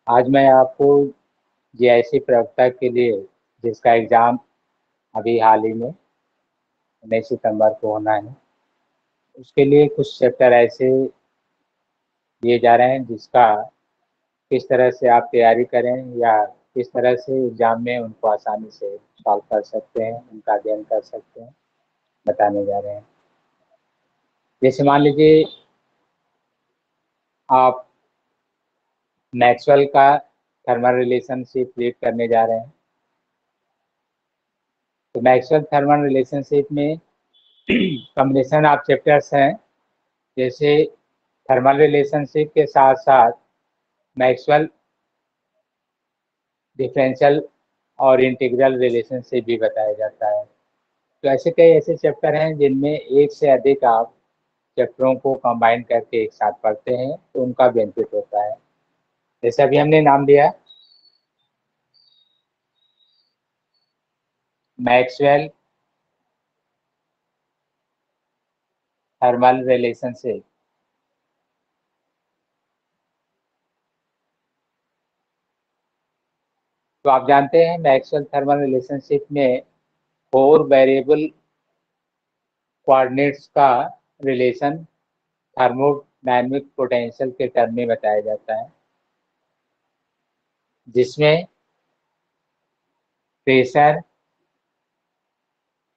आज मैं आपको जीआईसी प्रवक्ता के लिए, जिसका एग्ज़ाम अभी हाल ही में 19 सितंबर को होना है, उसके लिए कुछ चैप्टर ऐसे दिए जा रहे हैं जिसका किस तरह से आप तैयारी करें या किस तरह से एग्ज़ाम में उनको आसानी से सॉल्व कर सकते हैं, उनका अध्ययन कर सकते हैं, बताने जा रहे हैं। जैसे मान लीजिए आप मैक्सवेल का थर्मल रिलेशनशिप रीड करने जा रहे हैं, तो मैक्सवेल थर्मल रिलेशनशिप में कॉम्बिनेशन ऑफ चैप्टर्स हैं। जैसे थर्मल रिलेशनशिप के साथ साथ मैक्सवेल डिफरेंशियल और इंटीग्रल रिलेशनशिप भी बताया जाता है। तो ऐसे कई ऐसे चैप्टर हैं जिनमें एक से अधिक आप चैप्टरों को कंबाइन करके एक साथ पढ़ते हैं तो उनका बेनिफिट होता है। जैसे अभी हमने नाम दिया मैक्सवेल थर्मल रिलेशनशिप। तो आप जानते हैं मैक्सवेल थर्मल रिलेशनशिप में 4 वेरिएबल कोऑर्डिनेट्स का रिलेशन थर्मोडायनेमिक पोटेंशियल के टर्म में बताया जाता है, जिसमें प्रेशर,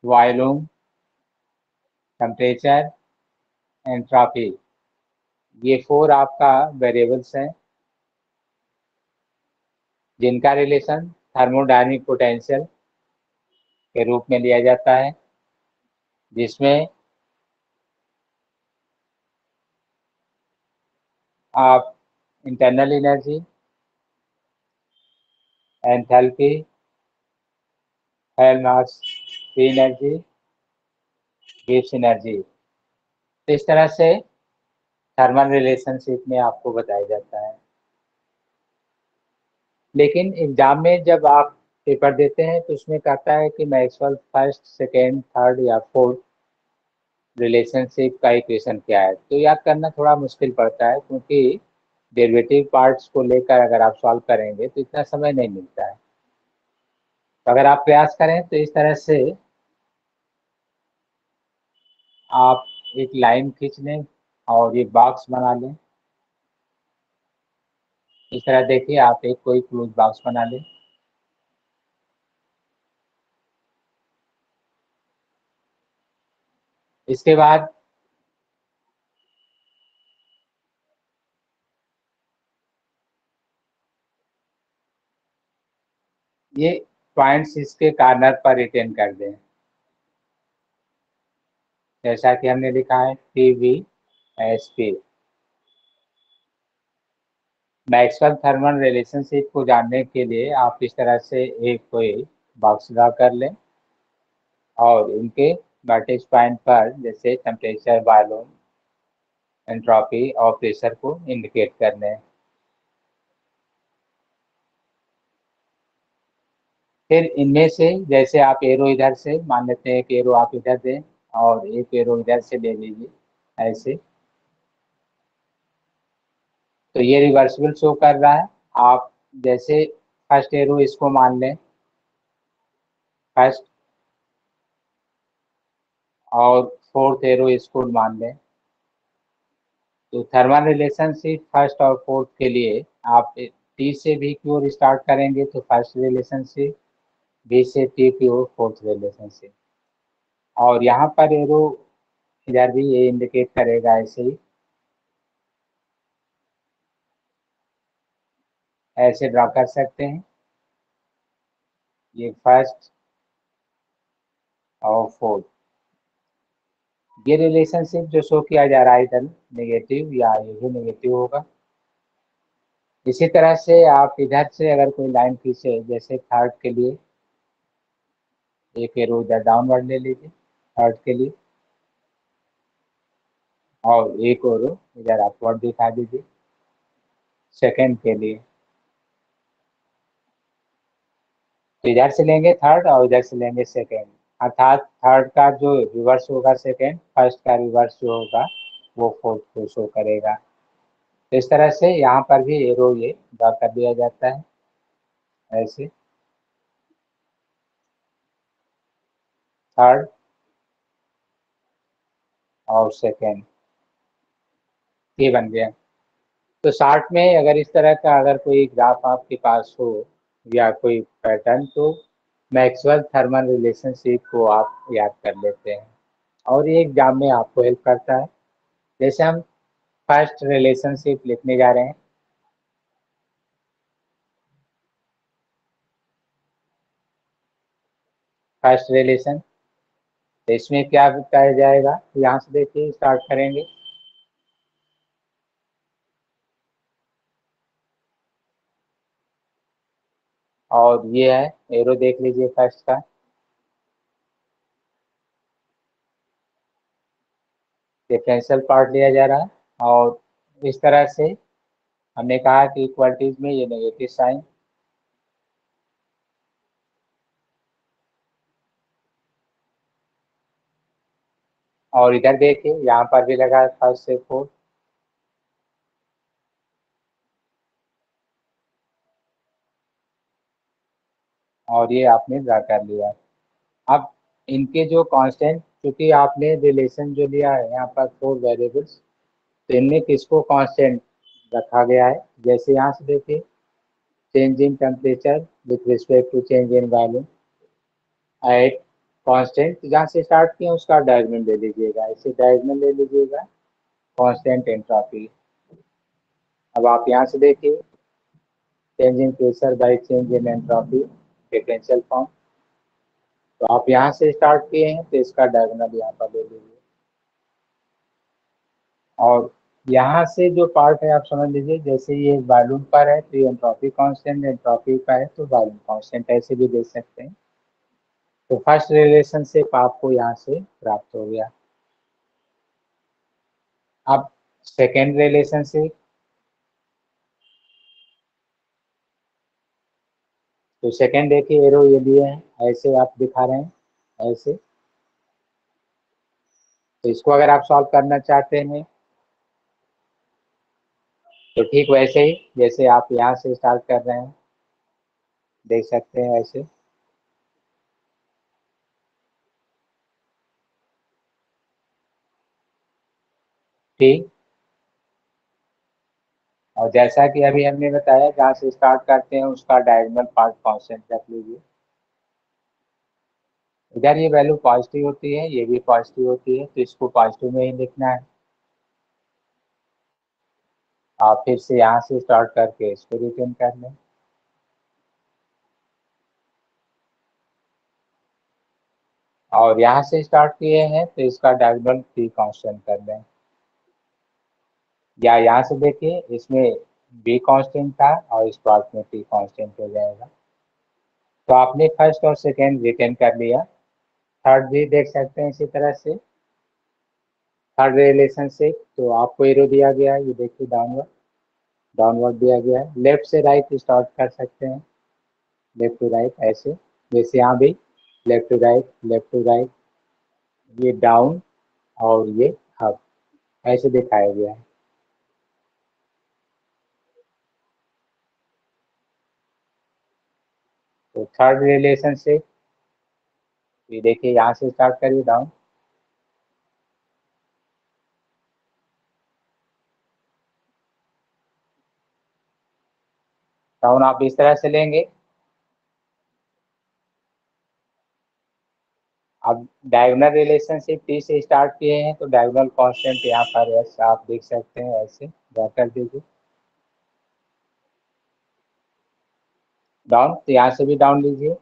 वॉल्यूम, टेम्परेचर, एंट्रोपी, ये 4 आपका वेरिएबल्स हैं जिनका रिलेशन थर्मोडायनेमिक पोटेंशियल के रूप में लिया जाता है, जिसमें आप internal energy, enthalpy, Helmholtz free energy, Gibbs energy, तो इस तरह से थर्मल रिलेशनशिप में आपको बताया जाता है। लेकिन एग्जाम में जब आप पेपर देते हैं तो उसमें कहता है कि मैक्सवेल फर्स्ट, सेकेंड, थर्ड या फोर्थ रिलेशनशिप का इक्वेशन क्या है, तो याद करना थोड़ा मुश्किल पड़ता है क्योंकि डेरिवेटिव पार्ट्स को लेकर अगर आप सॉल्व करेंगे तो इतना समय नहीं मिलता है। तो अगर आप प्रयास करें तो इस तरह से आप एक लाइन खींच लें और एक बॉक्स बना लें। इस तरह देखिए आप एक कोई क्लोज बॉक्स बना लें। इसके बाद ये पॉइंट्स इसके कॉर्नर पर रिटेन कर दें, जैसा कि हमने लिखा है TVSP। मैक्सवेल थर्मल रिलेशनशिप को जानने के लिए आप इस तरह से एक कोई बॉक्स ड्रा कर लें और इनके वर्टेक्स पॉइंट पर जैसे टेम्परेचर, वॉल्यूम, एंट्रोपी और प्रेशर को इंडिकेट कर लें। फिर इनमें से जैसे आप एरो इधर से मान लेते हैं, एक एरो आप इधर दें और एक एरो इधर से ले लीजिए ऐसे, तो ये रिवर्सिबल शो कर रहा है। आप जैसे फर्स्ट एरो इसको मान लें फर्स्ट और फोर्थ एरो इसको मान लें, तो थर्मल रिलेशनशिप फर्स्ट और फोर्थ के लिए आप टी से भी की ओर स्टार्ट करेंगे तो फर्स्ट रिलेशनशिप, बी से टी की ओर फोर्थ रिलेशनशिप, और यहाँ पर एरो इधर भी ये इंडिकेट करेगा ऐसे ही, ऐसे ड्रा कर सकते हैं। ये फर्स्ट और फोर्थ, ये रिलेशनशिप जो शो किया जा रहा है इधर नेगेटिव या ये भी नेगेटिव होगा। इसी तरह से आप इधर से अगर कोई लाइन खींचे जैसे थर्ड के लिए, एक एरो इधर डाउनवर्ड ले लीजिए थर्ड के लिए और एक एरो इधर अपवर्ड दिखा दीजिए सेकंड के लिए। तो इधर से लेंगे थर्ड और इधर से लेंगे सेकंड, अर्थात थर्ड का जो रिवर्स होगा सेकंड, फर्स्ट का रिवर्स जो होगा वो फोर्थ को शो करेगा। इस तरह से यहाँ पर भी एरो ये ड्रा कर दिया जाता है ऐसे। थर्ड और सेकेंड, ये बन गया। तो शार्ट में अगर इस तरह का अगर कोई ग्राफ आपके पास हो या कोई पैटर्न, तो मैक्सवेल थर्मल रिलेशनशिप को आप याद कर लेते हैं और ये एग्जाम में आपको हेल्प करता है। जैसे हम फर्स्ट रिलेशनशिप लिखने जा रहे हैं, फर्स्ट रिलेशन, तो इसमें क्या बताया जाएगा, यहाँ से देखिए स्टार्ट करेंगे। और ये है एरो, देख लीजिए फर्स्ट का, डिफरेंशियल पार्ट लिया जा रहा है। और इस तरह से हमने कहा कि इक्वलिटीज में ये नेगेटिव साइन, और इधर देखिए यहाँ पर भी लगा है फर्स्ट से फोर्थ। और ये आपने ड्रा कर लिया। अब इनके जो कांस्टेंट, क्योंकि आपने रिलेशन जो लिया है यहाँ पर फोर वेरिएबल्स, तो इनमें किसको कांस्टेंट रखा गया है। जैसे यहाँ से देखिए, change in temperature with respect to change in volume at constant, जहाँ से स्टार्ट किए उसका डायगोनल ले लीजिएगा, ऐसे डायगोनल ले लीजिएगा कांस्टेंट एंट्रोपी। अब आप यहाँ से देखिए, change in pressure by change in entropy differential form, तो आप यहाँ से स्टार्ट किए हैं तो इसका डायगोनल यहाँ पर ले लीजिए। और यहाँ से जो पार्ट है आप समझ लीजिए, जैसे ये वॉल्यूम पर है तो ये एंट्रोपी कांस्टेंट, एंट्रोपी का है तो वॉल्यूम कांस्टेंट, ऐसे भी देख सकते हैं। तो फर्स्ट रिलेशनशिप आपको यहाँ से प्राप्त हो गया। अब सेकेंड रिलेशनशिप, तो सेकेंड देखिए एरो ये दिए हैं, ऐसे आप दिखा रहे हैं ऐसे। तो इसको अगर आप सॉल्व करना चाहते हैं तो ठीक वैसे ही जैसे आप यहाँ से स्टार्ट कर रहे हैं, देख सकते हैं ऐसे। ठीक, और जैसा कि अभी हमने बताया, जहाँ से स्टार्ट करते हैं उसका डायगोनल पार्ट कांस्टेंट रख लीजिए। इधर ये वैल्यू पॉजिटिव होती है, ये भी पॉजिटिव होती है, तो इसको पॉजिटिव में ही लिखना है। आप फिर से यहाँ से स्टार्ट करके इसको रिटर्न कर लें। और यहाँ से स्टार्ट किए हैं तो इसका डायगोनल p कांस्टेंट कर लें। या यहाँ से देखिए, इसमें b कांस्टेंट था और इस पार्ट में p कांस्टेंट हो जाएगा। तो आपने फर्स्ट और सेकेंड रिटर्न कर लिया। थर्ड भी देख सकते हैं इसी तरह से, थर्ड रिलेशनशिप, तो आपको एरो दिया गया है, ये देखिए डाउनवर्ड, डाउनवर्ड दिया गया है। लेफ्ट से राइट स्टार्ट कर सकते हैं, लेफ्ट टू राइट ऐसे, जैसे यहाँ भी left to right, left to right, ये डाउन और ये अप, ऐसे दिखाया गया है। तो थर्ड रिलेशनशिप, ये देखिए यहाँ से स्टार्ट करिए डाउन, डाउन आप इस तरह से लेंगे। अब डायगोनल रिलेशनशिप टी से स्टार्ट किए हैं तो डायगोनल कांस्टेंट यहाँ पर एस आप देख सकते हैं, ऐसे ड्रा कर दीजिए। डाउन, तो यहाँ से भी डाउन लीजिए,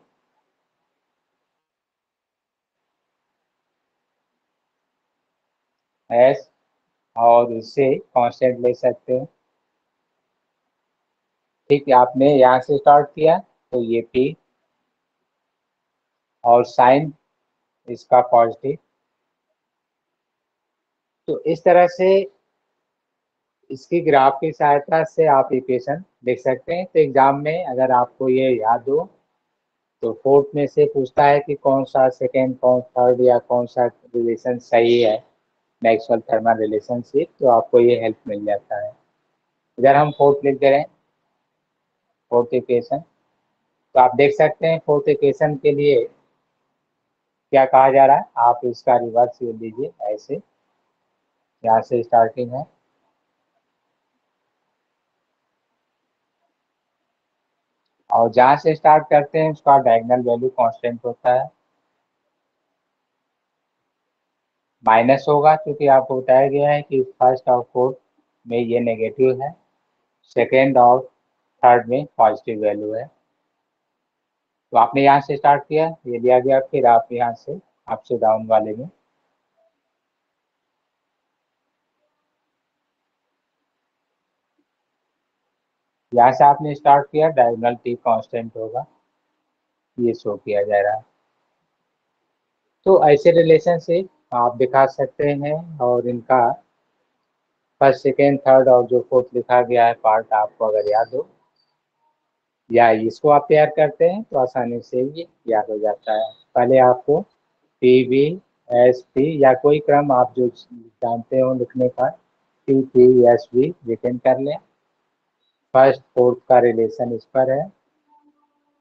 एस, और इससे कांस्टेंट ले सकते हैं। ठीक है, आपने यहाँ से स्टार्ट किया तो ये पी, और साइन इसका पॉजिटिव। तो इस तरह से इसकी ग्राफ की सहायता से आप इक्वेशन लिख सकते हैं। तो एग्जाम में अगर आपको ये याद हो तो फोर्थ में से पूछता है कि कौन सा सेकेंड, कौन थर्ड, या कौन सा रिलेशन सही है मैक्सवेल थर्मल रिलेशनशिप, तो आपको ये हेल्प मिल जाता है। इधर हम फोर्थ लिख दे रहे हैं, फोर्थ इक्वेशन। तो आप देख सकते हैं फोर्थ इक्वेशन के लिए क्या कहा जा रहा है, आप इसका रिवर्स ले लीजिए ऐसे, यहाँ से स्टार्टिंग है, और जहाँ से स्टार्ट करते हैं उसका डायगोनल वैल्यू कांस्टेंट होता है, माइनस होगा क्योंकि आपको बताया गया है कि फर्स्ट और फोर्थ में ये नेगेटिव है, सेकेंड और थर्ड में पॉजिटिव वैल्यू है। तो आपने यहाँ से स्टार्ट किया, ये लिया गया, फिर आप यहाँ से अप से डाउन वाले में यहाँ से आपने स्टार्ट किया, डायगोनल टी कांस्टेंट होगा, ये शो किया जा रहा है। तो ऐसे रिलेशनशिप आप दिखा सकते हैं, और इनका फर्स्ट सेकेंड थर्ड और जो फोर्थ लिखा गया है पार्ट आपको अगर याद हो, या इसको आप तैयार करते हैं तो आसानी से ये याद हो जाता है। पहले आपको पी बी एस पी या कोई क्रम आप जो जानते हो लिखने का, T P S B return कर लें। फर्स्ट फोर्थ का रिलेशन इस पर है,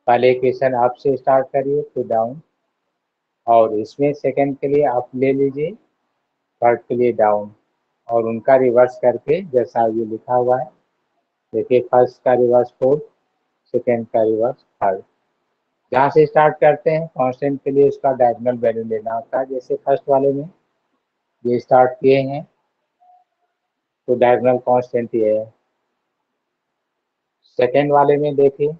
पहले इक्वेशन आप से स्टार्ट करिए फिर डाउन, और इसमें सेकंड के लिए आप ले लीजिए, थर्ड के लिए डाउन, और उनका रिवर्स करके जैसा ये लिखा हुआ है, देखिए फर्स्ट का रिवर्स फोर्थ, सेकेंड का रिवर्स थर्ड। जहाँ से स्टार्ट करते हैं कांस्टेंट के लिए उसका डायगोनल वैल्यू लेना होता है, जैसे फर्स्ट वाले में ये स्टार्ट किए हैं तो डायगोनल कांस्टेंट ये है। सेकेंड वाले में देखिए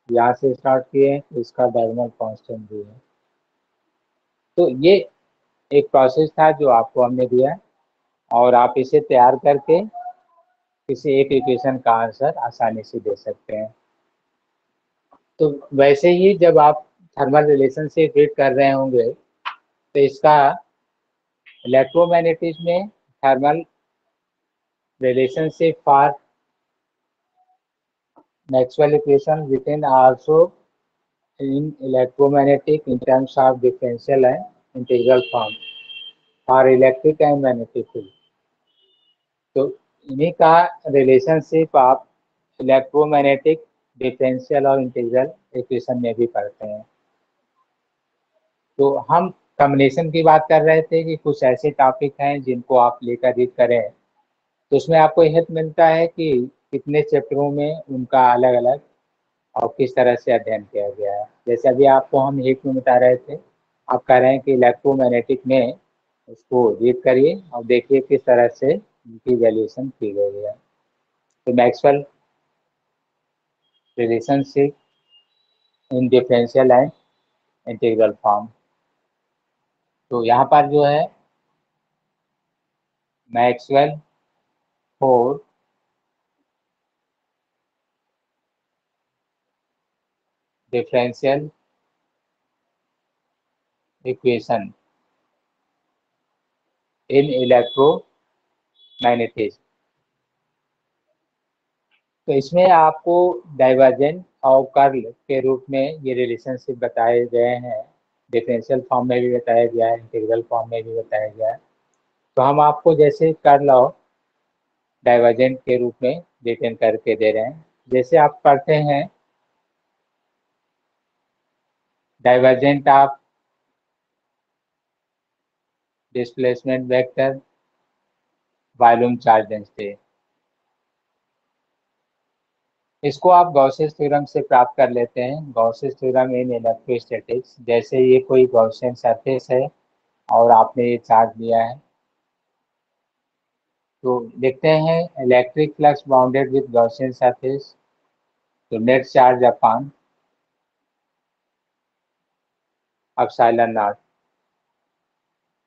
यहाँ से स्टार्ट किए हैं तो इसका डायगोनल कांस्टेंट भी है। तो ये एक प्रोसेस था जो आपको हमने दिया है, और आप इसे तैयार करके किसी एक इक्वेशन का आंसर आसानी से दे सकते हैं। तो वैसे ही जब आप थर्मल रिलेशनशिप रीड कर रहे होंगे तो इसका इलेक्ट्रोमैग्नेटिज्म में thermal relationship for Maxwell equation written also in electromagnetic in terms of differential and integral form for electric and magnetic field। तो इन्हीं का रिलेशनशिप आप इलेक्ट्रोमैग्नेटिक डिफरेंशियल और इंटीग्रल इक्वेशन में भी पढ़ते हैं। तो हम कॉम्बिनेशन की बात कर रहे थे कि कुछ ऐसे टॉपिक हैं जिनको आप लेकर रीड करें तो उसमें आपको हेल्प मिलता है कि कितने चैप्टरों में उनका अलग अलग और किस तरह से अध्ययन किया गया है। जैसे अभी आपको हम एक में बता रहे थे, आप कह रहे हैं कि इलेक्ट्रोमैग्नेटिक में उसको रीड करिए और देखिए किस तरह से उनकी वैल्यूएशन की गई है। तो Maxwell relationship in differential and integral form, तो यहाँ पर जो है Maxwell four differential equation in electromagnetism. तो इसमें आपको डाइवर्जेंट और कर्ल के रूप में ये रिलेशनशिप बताए गए हैं, डिफरेंशियल फॉर्म में भी बताया गया है, इंटीग्रल फॉर्म में भी बताया गया है। तो हम आपको जैसे कर्ल और डाइवर्जेंट के रूप में रिटर्न करके दे रहे हैं। जैसे आप पढ़ते हैं divergent of displacement vector volume charge density, इसको आप गॉसेस थ्योरम से प्राप्त कर लेते हैं। गॉसेस थ्योरम इन इलेक्ट्रोस्टैटिक्स, जैसे ये कोई गॉसियन सरफेस है और आपने ये चार्ज लिया है, तो लिखते हैं electric flux bounded with Gaussian surface, तो net charge upon epsilon naught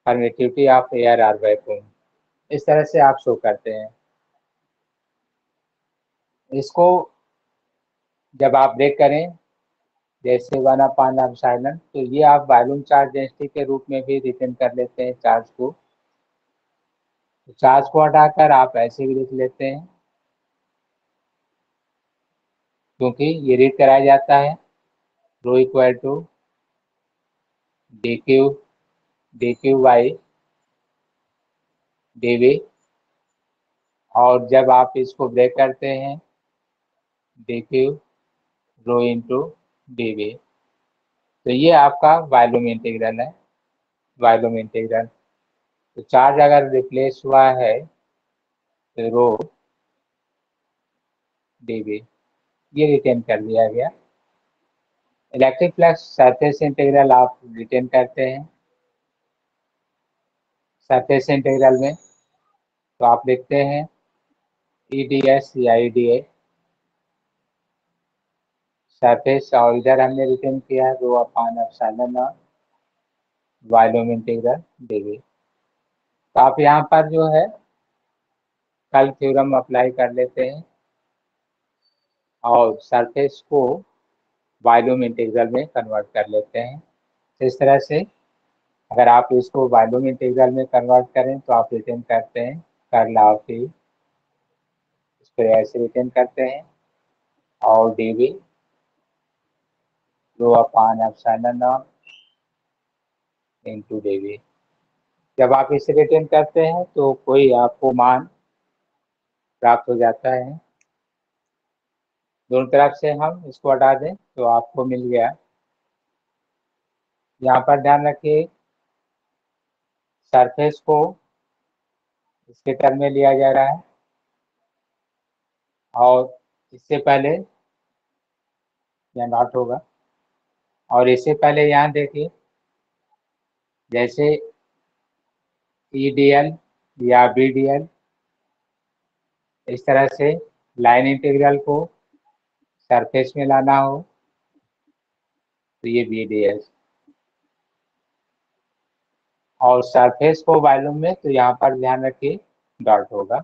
permittivity of air or vacuum, इस तरह से आप शो करते हैं। इसको जब आप ब्रेक करें जैसे 1 अपॉन एप्सिलॉन, तो ये आप वॉल्यूम चार्ज डेंसिटी के रूप में भी रिटर्न कर लेते हैं चार्ज को। तो चार्ज को हटाकर आप ऐसे भी लिख लेते हैं, क्योंकि ये रीड कराया जाता है rho equal to D Q by D V और जब आप इसको ब्रेक करते हैं D Q rho into D V, तो ये आपका वॉल्यूम इंटीग्रल है, वॉल्यूम इंटीग्रल। तो चार्ज अगर रिप्लेस हुआ है तो रो डी वी ये रिटेन कर लिया गया। इलेक्ट्रिक फ्लक्स सरफेस इंटीग्रल आप रिटेन करते हैं सरफेस इंटीग्रल में, तो आप लिखते हैं ई डी एस या ई डी ए सरफेस, और इधर हमने रिटेन किया है rho upon epsilon naught volume integral D V. तो आप यहाँ पर जो है कल थ्योरम अप्लाई कर लेते हैं और सरफेस को वॉल्यूम इंटीग्रल में कन्वर्ट कर लेते हैं। इस तरह से अगर आप इसको वॉल्यूम इंटीग्रल में कन्वर्ट करें तो आप रिटेन करते हैं कर्ल ऑफ ई, इसको ऐसे रिटेन करते हैं, और D V rho upon epsilon naught into D V. जब आप इसे रिटेन करते हैं तो कोई आपको मान प्राप्त हो जाता है। दोनों तरफ से हम इसको हटा दें तो आपको मिल गया। यहाँ पर ध्यान रखिए सरफेस को इसके टर्म में लिया जा रहा है, और इससे पहले यह नॉट होगा, और इससे पहले यहाँ देखिए जैसे ई डी एल या बी डी एल, इस तरह से लाइन इंटीग्रल को सरफेस में लाना हो तो ये बी डी एस, और सरफेस को वॉल्यूम में तो यहाँ पर ध्यान रखिए डॉट होगा।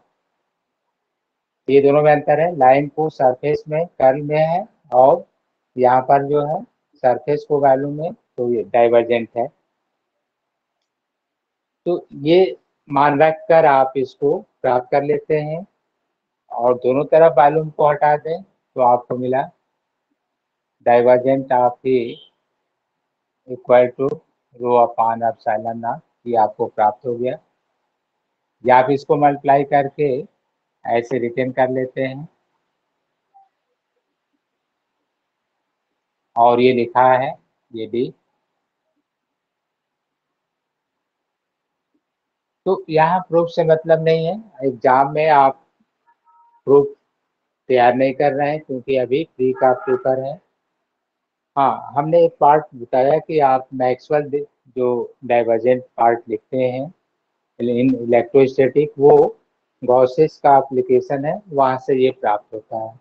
ये दोनों में अंतर है, लाइन को सरफेस में कर्ल में है, और यहाँ पर जो है सरफेस को वॉल्यूम में तो ये डाइवर्जेंट है। तो ये मान रख कर आप इसको प्राप्त कर लेते हैं, और दोनों तरफ वॉल्यूम को हटा दें तो आपको मिला divergent of E equal to rho upon epsilon naught, ये आपको प्राप्त हो गया। या आप इसको मल्टीप्लाई करके ऐसे रिटेन कर लेते हैं, और ये लिखा है ये डी। तो यहाँ प्रूफ से मतलब नहीं है, एग्जाम में आप प्रूफ तैयार नहीं कर रहे हैं क्योंकि अभी प्री का पेपर है। हाँ, हमने एक पार्ट बताया कि आप मैक्सवेल जो डाइवर्जेंट पार्ट लिखते हैं इन इलेक्ट्रोस्टैटिक, वो गॉसेस का एप्लीकेशन है, वहाँ से ये प्राप्त होता है,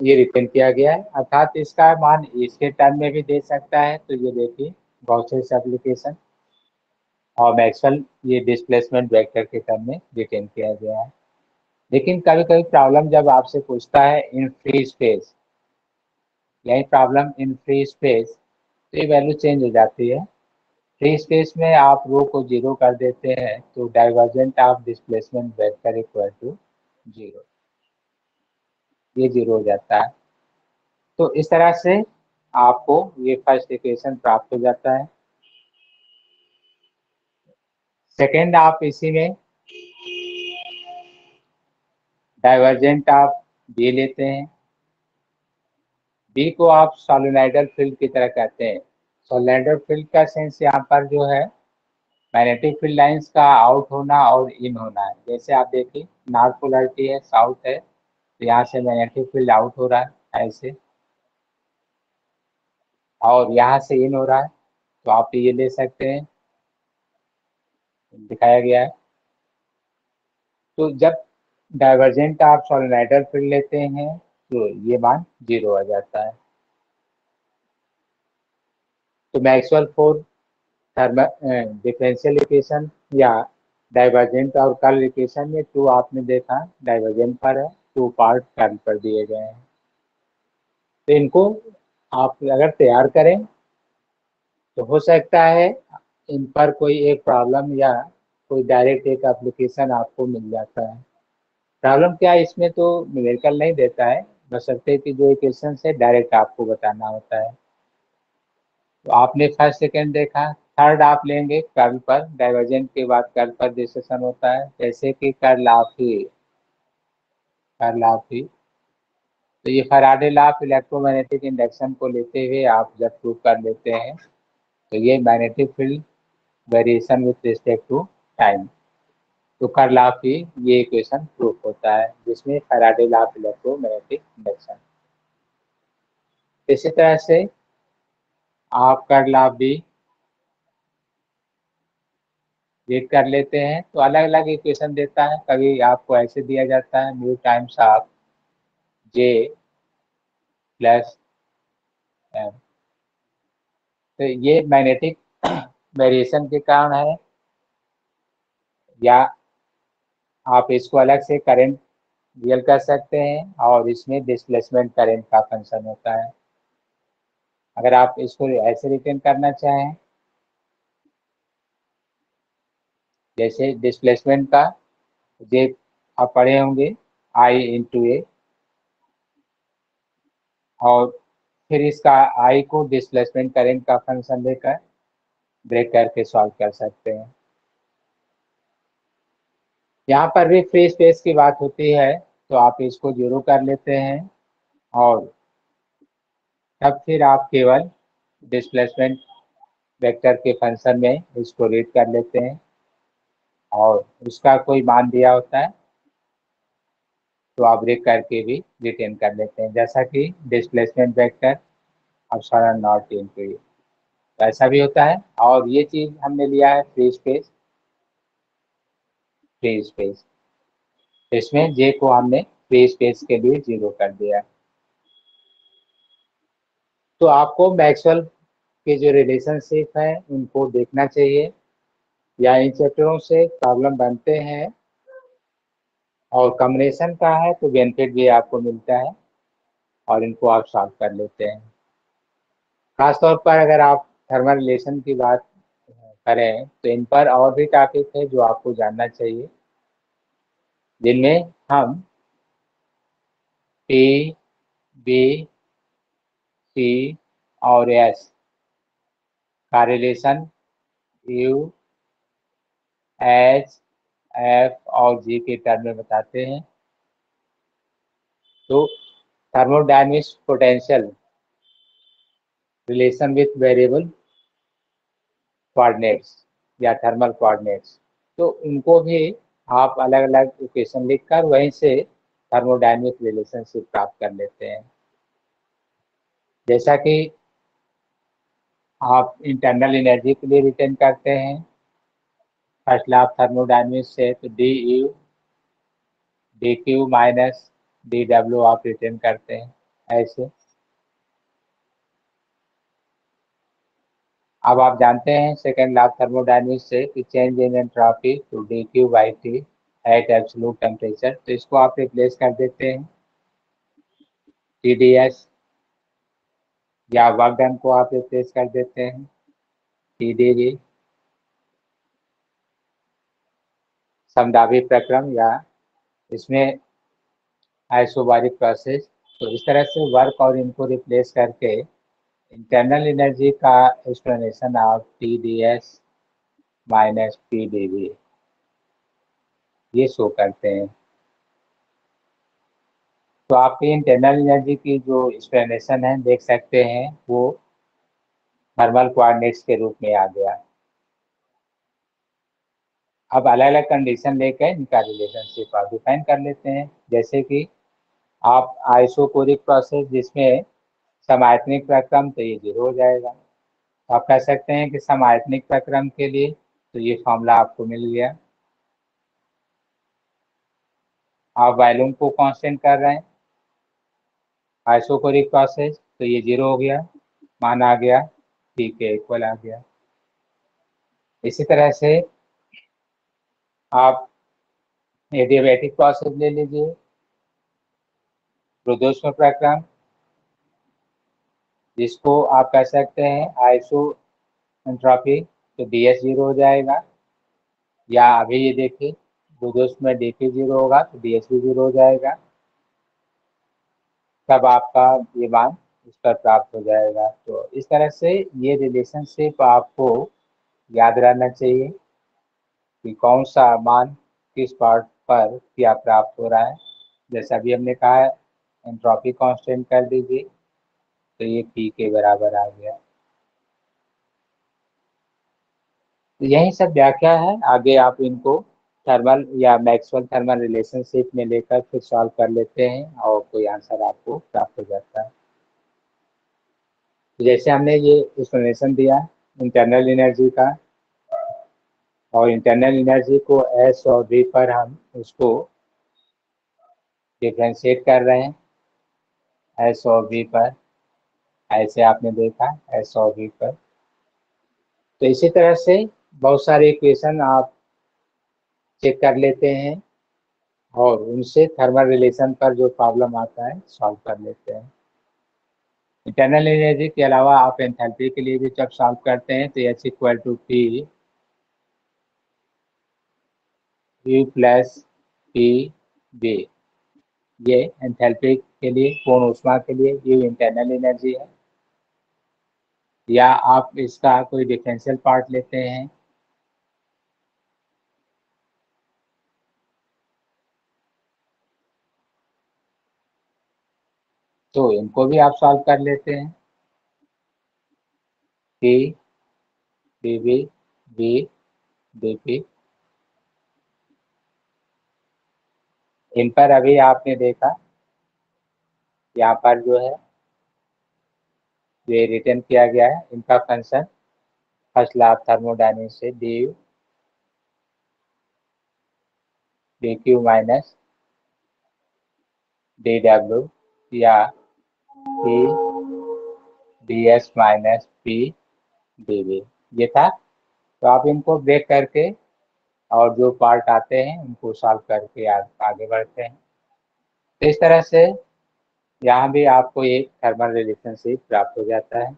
ये रिटर्न किया गया है। अर्थात इसका मान इसके टर्म में भी दे सकता है। तो ये देखिए गॉसेस एप्लीकेशन, और मैक्सवेल ये डिस्प्लेसमेंट वेक्टर के टर्म में रिटर्न किया गया है। लेकिन कभी कभी प्रॉब्लम जब आपसे पूछता है इन फ्री स्पेस, यही प्रॉब्लम इन फ्री स्पेस, तो ये वैल्यू चेंज हो जाती है। फ्री स्पेस में आप रो को जीरो कर देते हैं तो divergent of displacement vector equal to zero, ये जीरो हो जाता है। तो इस तरह से आपको ये फर्स्ट इक्वेशन प्राप्त हो जाता है। सेकेंड, आप इसी में डाइवर्जेंट ऑफ बी लेते हैं। बी को आप सोलेनोइडल फील्ड की तरह कहते हैं। सोलेनोइडल फील्ड का सेंस यहाँ पर जो है मैग्नेटिक फील्ड लाइंस का आउट होना और इन होना है। जैसे आप देखिए नॉर्थ पोलैरिटी है, साउथ है, तो यहाँ से मैग्नेटिक फील्ड आउट हो रहा है ऐसे, और यहाँ से इन हो रहा है, तो आप ये ले सकते हैं, दिखाया गया है। तो जब डाइवर्जेंट आप सोलेनोइडल फील्ड लेते हैं तो ये मान जीरो आ जाता है। तो Maxwell four thermal differential equation या डाइवर्जेंट और कर्ल इक्वेशन में टू आपने देखा डाइवर्जेंट पर है, टू पार्ट कर्ल पर दिए गए हैं। तो इनको आप अगर तैयार करें तो हो सकता है इन पर कोई एक प्रॉब्लम या कोई डायरेक्ट एक एप्लीकेशन आपको मिल जाता है। प्रॉब्लम क्या है इसमें, तो न्यूमेरिकल नहीं देता है, बशर्ते कि जो इक्वेशन है डायरेक्ट आपको बताना होता है। तो आपने फर्स्ट सेकेंड देखा, थर्ड आप लेंगे कर्ल पर, डाइवर्जेंट के बाद कर्ल पर डिस्कशन होता है। जैसे कि curl of E curl of भी। तो ये Faraday law of electromagnetic induction को लेते हुए आप जब प्रूव कर लेते हैं तो ये magnetic field variation with respect to time, तो कर्ल ऑफ भी ये इक्वेशन प्रूफ होता है जिसमें Faraday law of electromagnetic induction. इसी तरह से आप कर्ल ऑफ भी रीड कर लेते हैं तो अलग अलग इक्वेशन देता है। कभी आपको ऐसे दिया जाता है mu times of J plus M, तो ये मैग्नेटिक वेरिएशन के कारण है, या आप इसको अलग से करंट रियल कर सकते हैं और इसमें डिस्प्लेसमेंट करंट का फंक्शन होता है। अगर आप इसको ऐसे रिटर्न करना चाहें, जैसे डिस्प्लेसमेंट का जे आप पढ़े होंगे आई इंटू ए, और फिर इसका आई को डिस्प्लेसमेंट करंट का फंक्शन लेकर ब्रेक करके सॉल्व कर सकते हैं। यहाँ पर भी फ्री स्पेस की बात होती है तो आप इसको जीरो कर लेते हैं और तब फिर आप केवल डिस्प्लेसमेंट वेक्टर के फंक्शन में इसको रीड कर लेते हैं और उसका कोई मान दिया होता है तो आप ब्रेक करके भी रिटेन कर लेते हैं, जैसा कि displacement vector epsilon naught into E, तो ऐसा भी होता है। और ये चीज हमने लिया है फ्री स्पेस, फ्री स्पेस इसमें जे को हमने फ्री स्पेस के लिए जीरो कर दिया। तो आपको मैक्सवेल के जो रिलेशनशिप है उनको देखना चाहिए, या इन चैप्टरों से प्रॉब्लम बनते हैं और कॉम्बिनेशन का है तो बेनिफिट भी आपको मिलता है और इनको आप सॉल्व कर लेते हैं। खासतौर पर अगर आप थर्मल रिलेशन की बात करें तो इन पर और भी टॉपिक है जो आपको जानना चाहिए, जिनमें हम पी, बी, सी और एस का रिलेशन यू, एच, एफ और जी के टर्म में बताते हैं। तो thermodynamics potential relation with variable coordinates या थर्मल कोऑर्डिनेट्स, तो उनको भी आप अलग अलग इक्वेशन लिखकर वहीं से थर्मोडायनेमिक रिलेशनशिप प्राप्त कर लेते हैं। जैसा कि आप इंटरनल एनर्जी के लिए रिटर्न करते हैं फर्स्ट लॉ ऑफ थर्मोडायनेमिक्स से, तो D U D Q minus D W आप रिटर्न करते हैं ऐसे। अब आप जानते हैं सेकेंड लॉ ऑफ थर्मोडायनेमिक्स से कि change in entropy to D Q by T at absolute temperature, तो इसको आप रिप्लेस कर देते हैं टी डी एस, या वर्क डन को आप रिप्लेस कर देते हैं टी डी वी, समदाबी प्रक्रम, या इसमें आइसोबारिक प्रोसेस। तो इस तरह से वर्क और इनको रिप्लेस करके इंटरनल एनर्जी का एक्सप्लेनेशन आप T D S minus T D V ये शो करते हैं। तो आपकी इंटरनल एनर्जी की जो एक्सप्लेनेशन है देख सकते हैं वो थर्मल कोऑर्डिनेट्स के रूप में आ गया। अब अलग अलग कंडीशन लेकर इनका रिलेशनशिप आप डिफाइन कर लेते हैं, जैसे कि आप आइसोकोरिक प्रोसेस जिसमें समायतनिक प्रक्रम, तो ये जीरो हो जाएगा। तो आप कह सकते हैं कि समायतनिक प्रक्रम के लिए तो ये फॉर्मूला आपको मिल गया। आप वॉल्यूम को कांस्टेंट कर रहे हैं आइसोकोरिक प्रोसेस, तो ये जीरो हो गया, मान आ गया टी के इक्वल आ गया। इसी तरह से आप एडियाबैटिक प्रोसेस ले लीजिए, रुद्धोष्म प्रक्रम, जिसको आप कह सकते हैं आइसो एंट्रोपी, तो डी एस जीरो हो जाएगा, या अभी ये देखिए रुद्धोष्म में डी पी जीरो होगा तो डी एस भी जीरो हो जाएगा, तब आपका ये मान इस पर प्राप्त हो जाएगा। तो इस तरह से ये रिलेशनशिप आपको याद रहना चाहिए कि कौन सा मान किस पार्ट पर क्या प्राप्त हो रहा है। जैसा अभी हमने कहा एंट्रोपी कांस्टेंट कर दीजिए तो ये P के बराबर आ गया। तो यही सब व्याख्या है, आगे आप इनको थर्मल या मैक्सवेल थर्मल रिलेशनशिप में लेकर फिर सॉल्व कर लेते हैं और कोई आंसर आपको प्राप्त हो जाता है। जैसे हमने ये एक्सप्लेनेशन दिया इंटरनल एनर्जी का, और इंटरनल एनर्जी को एस और वी पर हम उसको डिफ्रेंशिएट कर रहे हैं, एस और वी पर, ऐसे आपने देखा एस और वी पर। तो इसी तरह से बहुत सारे इक्वेशन आप चेक कर लेते हैं और उनसे थर्मल रिलेशन पर जो प्रॉब्लम आता है सॉल्व कर लेते हैं। इंटरनल एनर्जी के अलावा आप एंथैल्पी के लिए भी जब सॉल्व करते हैं तो H equal to P U plus P B, ये एंथैल्पी के लिए, पूर्ण ऊष्मा के लिए यू इंटरनल एनर्जी है। या आप इसका कोई डिफरेंशियल पार्ट लेते हैं तो इनको भी आप सॉल्व कर लेते हैं, P D B B D P. इन पर अभी आपने देखा यहाँ पर जो है ये रिटर्न किया गया है, इनका function first law of thermodynamics से D U D Q minus D W या P D S minus P D V, ये था। तो आप इनको ब्रेक करके और जो पार्ट आते हैं उनको सॉल्व करके आगे बढ़ते हैं। तो इस तरह से यहाँ भी आपको एक थर्मल रिलेशनशिप प्राप्त हो जाता है।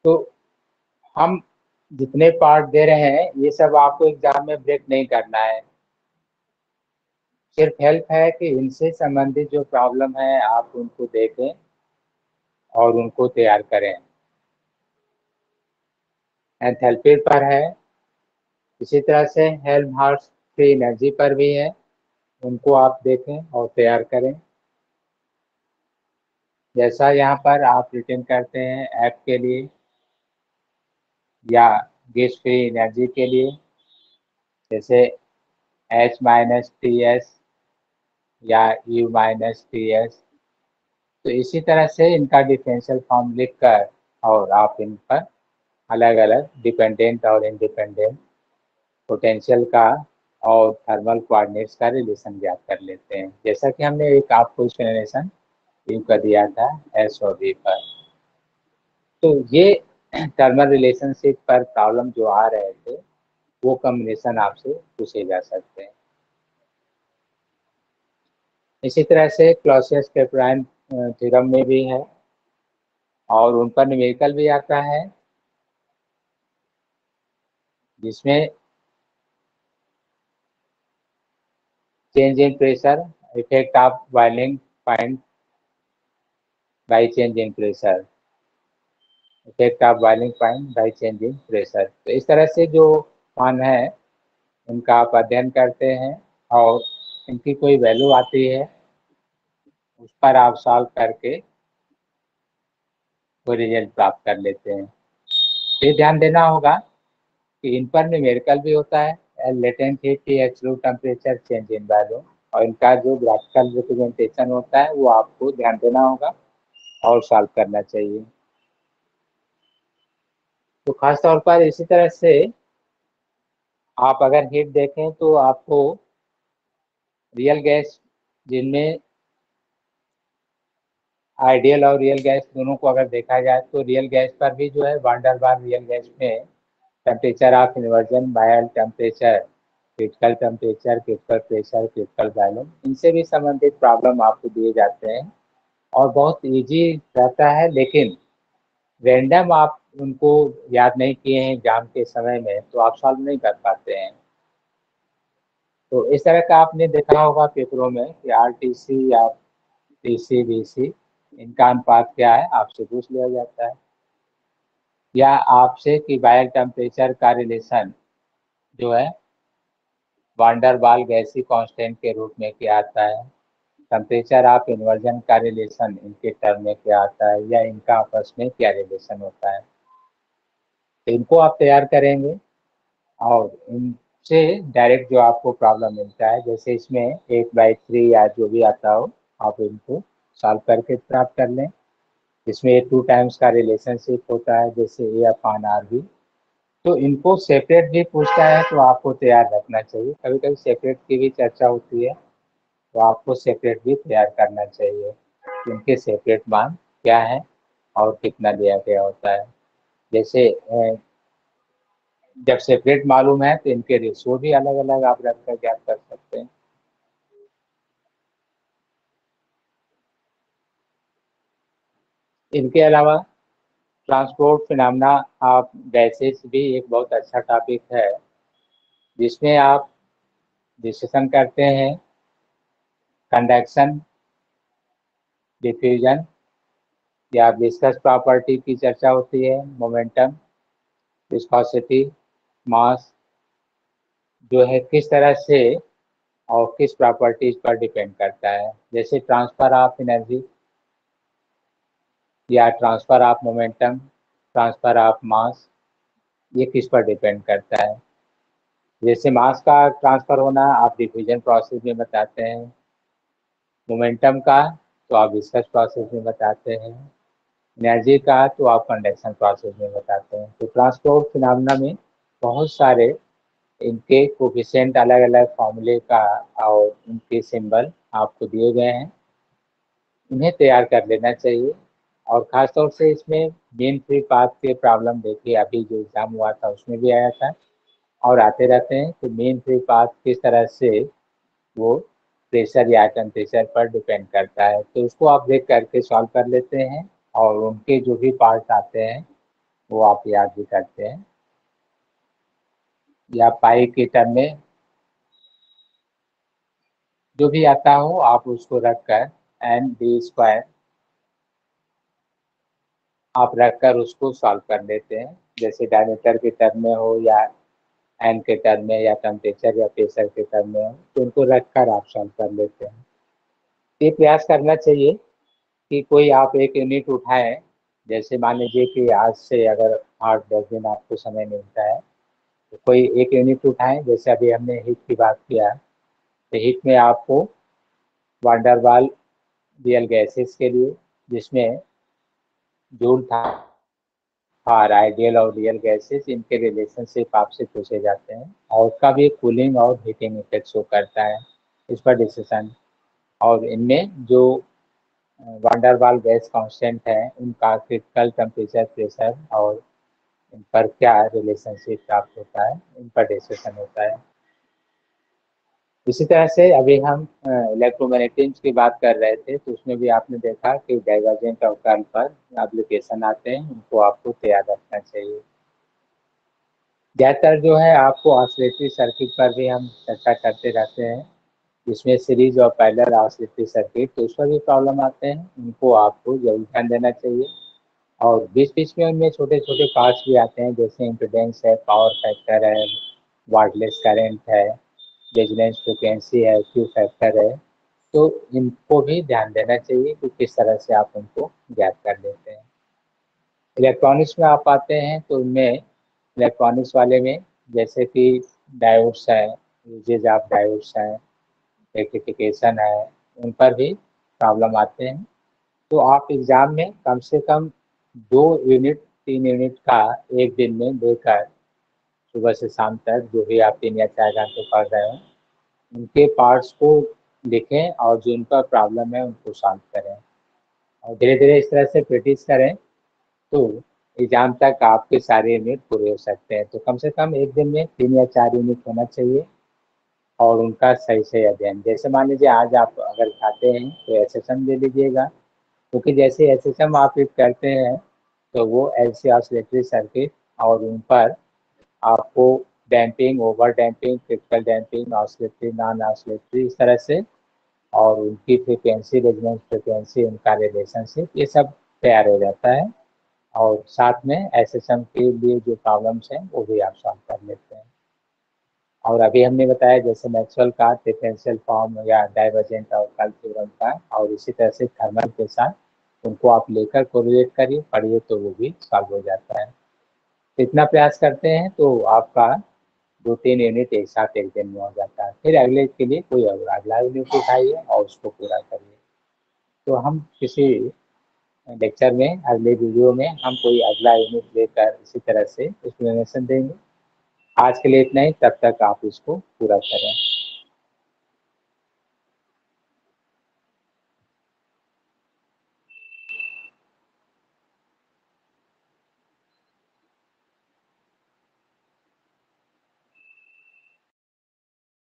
तो हम जितने पार्ट दे रहे हैं ये सब आपको एग्जाम में ब्रेक नहीं करना है, सिर्फ हेल्प है कि इनसे संबंधित जो प्रॉब्लम है आप उनको देखें और उनको तैयार करें। एंथैल्पी पर है, इसी तरह से हेल्महोल्ट्ज फ्री एनर्जी पर भी है, उनको आप देखें और तैयार करें। जैसा यहाँ पर आप रिटर्न करते हैं एफ के लिए या गैस फ्री एनर्जी के लिए, जैसे एच माइनस टी एस या यू माइनस टी एस, तो इसी तरह से इनका डिफरेंशियल फॉर्म लिखकर और आप इन पर अलग अलग डिपेंडेंट और इंडिपेंडेंट पोटेंशियल का और थर्मल कोऑर्डिनेट्स का रिलेशन ज्ञात कर लेते हैं, जैसा कि हमने एक आपको एक्सप्लेनेशन यू का दिया था एस और वी पर। तो ये थर्मल रिलेशनशिप पर प्रॉब्लम जो आ रहे थे वो कॉम्बिनेशन आपसे पूछे जा सकते हैं। इसी तरह से क्लॉसियस-कैपेलाइन थ्योरम में भी है और उन पर न्यूमेरिकल भी आता है, जिसमें change in pressure effect of boiling point by change in pressure, effect of boiling point by change in pressure. तो इस तरह से जो मान है उनका आप अध्ययन करते हैं और इनकी कोई वैल्यू आती है उस पर आप सॉल्व करके कोई रिजल्ट प्राप्त कर लेते हैं। ये ध्यान देना होगा कि इन पर न्यूमेरिकल भी होता है, लेटेंट हीट की absolute temperature change in value, और इनका जो ग्राफिकल रिप्रेजेंटेशन होता है वो आपको ध्यान देना होगा और सॉल्व करना चाहिए। तो खास तौर पर इसी तरह से आप अगर हीट देखें तो आपको रियल गैस जिनमें आइडियल और रियल गैस दोनों को अगर देखा जाए तो रियल गैस पर भी जो है van der Waals real gas में टेम्परेचर ऑफ इन्वर्जन, बायल temperature, critical temperature, critical pressure, critical volume, इनसे भी संबंधित प्रॉब्लम आपको दिए जाते हैं और बहुत इजी रहता है। लेकिन रैंडम आप उनको याद नहीं किए हैं एग्जाम के समय में तो आप सॉल्व नहीं कर पाते हैं। तो इस तरह का आपने देखा होगा पेपरों में कि आरटीसी या टीसी बीसी इनका अनुपात क्या है आपसे पूछ लिया जाता है। या आपसे कि वायर टेम्परेचर का रिलेशन जो है वांडर वाल गैसी कांस्टेंट के रूप में क्या आता है, टेम्परेचर ऑफ इन्वर्जन का रिलेशन इनके टर्म में क्या आता है, या इनका आपस में क्या रिलेशन होता है। तो इनको आप तैयार करेंगे और इनसे डायरेक्ट जो आपको प्रॉब्लम मिलता है, जैसे इसमें 1/3 या जो भी आता हो, आप इनको सॉल्व करके प्राप्त कर लें। इसमें 2 टाइम्स का रिलेशनशिप होता है, जैसे A/R भी। तो इनको सेपरेट भी पूछता है तो आपको तैयार रखना चाहिए। कभी कभी सेपरेट की भी चर्चा होती है, तो आपको सेपरेट भी तैयार करना चाहिए। इनके सेपरेट मान क्या है और कितना दिया गया होता है। जैसे जब सेपरेट मालूम है तो इनके रेशियो भी अलग अलग आप रख कर ज्ञात कर सकते हैं। इनके अलावा ट्रांसपोर्ट फिनोमेना आप गैसेस भी एक बहुत अच्छा टॉपिक है, जिसमें आप डिस्कशन करते हैं कंडक्शन, डिफ्यूजन या विस्कस प्रॉपर्टी की चर्चा होती है, मोमेंटम, विस्कोसिटी, मास जो है किस तरह से और किस प्रॉपर्टीज पर डिपेंड करता है। जैसे ट्रांसफर ऑफ एनर्जी या transfer of momentum, transfer of mass, ये किस पर डिपेंड करता है। जैसे मास का ट्रांसफर होना आप डिफ्यूजन प्रोसेस में बताते हैं, मोमेंटम का तो आप विस्कस प्रोसेस में बताते हैं, एनर्जी का तो आप कंडक्शन प्रोसेस में बताते हैं। तो ट्रांसपोर्ट फिनोमेना में बहुत सारे इनके कोफिशिएंट अलग अलग फॉर्मूले का और उनके सिंबल आपको दिए गए हैं, उन्हें तैयार कर लेना चाहिए। और ख़ासतौर से इसमें मीन फ्री पाथ के प्रॉब्लम देखिए, अभी जो एग्ज़ाम हुआ था उसमें भी आया था और आते रहते हैं कि मीन फ्री पाथ किस तरह से वो प्रेशर या टेम्परेचर पर डिपेंड करता है। तो उसको आप देख करके सॉल्व कर लेते हैं और उनके जो भी पार्ट आते हैं वो आप याद भी करते हैं। या पाई के टर्म में जो भी आता हो आप उसको रख कर n d² आप रखकर उसको सॉल्व कर लेते हैं। जैसे डायमीटर के टर्म में हो या एन के टर्म में या टेम्परेचर या प्रेशर के टर्म में हो, तो उनको रखकर आप सॉल्व कर लेते हैं। ये प्रयास करना चाहिए कि कोई आप एक यूनिट उठाएं। जैसे मान लीजिए कि आज से अगर 8-10 दिन आपको समय मिलता है तो कोई एक यूनिट उठाएं। जैसे अभी हमने हीट की बात किया, तो हीट में आपको वांडर वाल रियल गैसेस के लिए, जिसमें जूल था और आइडियल और रियल गैसेस, इनके रिलेशनशिप आपसे पूछे जाते हैं और उसका भी कूलिंग और हीटिंग इफेक्ट शो करता है, इस पर डिस्कशन। और इनमें जो वांडर वाल गैस कांस्टेंट है उनका क्रिटिकल टेम्परेचर, प्रेशर और इन पर क्या रिलेशनशिप प्राप्त होता है, इन पर डिस्कशन होता है। इसी तरह से अभी हम इलेक्ट्रोमैग्नेटिज्म की बात कर रहे थे, तो उसमें भी आपने देखा कि डाइवर्जेंट और कर्ल पर एप्लीकेशन आते हैं, उनको आपको तैयार रखना चाहिए। ज़्यादातर जो है आपको ऑसिलेटरी सर्किट पर भी हम चर्चा करते रहते हैं, जिसमें सीरीज और पैरेलल ऑसिलेटरी सर्किट, तो उस पर भी प्रॉब्लम आते हैं, उनको आपको जरूर ध्यान देना चाहिए। और बीच बीच में उनमें छोटे छोटे पार्ट्स भी आते हैं, जैसे इम्पीडेंस है, पावर फैक्टर है, वाटलेस करंट है, रेजोनेंस फ्रिक्वेंसी है, क्यू फैक्टर है। तो इनको भी ध्यान देना चाहिए कि किस तरह से आप उनको ज्ञात कर लेते हैं। इलेक्ट्रॉनिक्स में आप आते हैं तो उनमें इलेक्ट्रॉनिक्स वाले में जैसे कि डायोड्स है, यूजेज ऑफ डायोड्स है, रेक्टिफिकेशन है, उन पर भी प्रॉब्लम आते हैं। तो आप एग्ज़ाम में कम से कम 2 यूनिट 3 यूनिट का एक दिन में देकर सुबह से शाम तक जो भी आप 3 या 4 घंटे पढ़ रहे हो उनके पार्ट्स को लिखें और जो उनका प्रॉब्लम है उनको सॉल्व करें और धीरे धीरे इस तरह से प्रैक्टिस करें तो एग्जाम तक आपके सारे यूनिट पूरे हो सकते हैं। तो कम से कम एक दिन में 3 या 4 यूनिट होना चाहिए और उनका सही से अध्ययन। जैसे मान लीजिए आज आप अगर खाते हैं तो एसएसएम ले लीजिएगा, क्योंकि जैसे एसएसएम आप रीड करते हैं तो वो एलसी ऑसिलेटरी सर्किट और उन पर आपको damping, over damping, critical damping, oscillatory, non oscillatory, इस तरह से और उनकी फ्रीक्वेंसी, रेजोनेंस फ्रीक्वेंसी, उनका रिलेशनशिप, ये सब तैयार हो जाता है। और साथ में एसएसएम के लिए जो प्रॉब्लम्स हैं वो भी आप सॉल्व कर लेते हैं। और अभी हमने बताया जैसे मैक्सवेल का डिफरेंशियल फॉर्म या डाइवर्जेंट अवकल थ्योरम का, और इसी तरह से थर्मल के साथ उनको आप लेकर कोरिलेट करिए, पढ़िए, तो वो भी सॉल्व हो जाता है। इतना प्रयास करते हैं तो आपका 2-3 यूनिट एक साथ एक दिन में हो जाता है। फिर अगले के लिए कोई और अगला यूनिट उठाइए और उसको पूरा करिए। तो हम किसी लेक्चर में, अगले वीडियो में हम कोई अगला यूनिट लेकर इसी तरह से एक्सप्लेनेशन देंगे। आज के लिए इतना ही, तब तक आप इसको पूरा करें।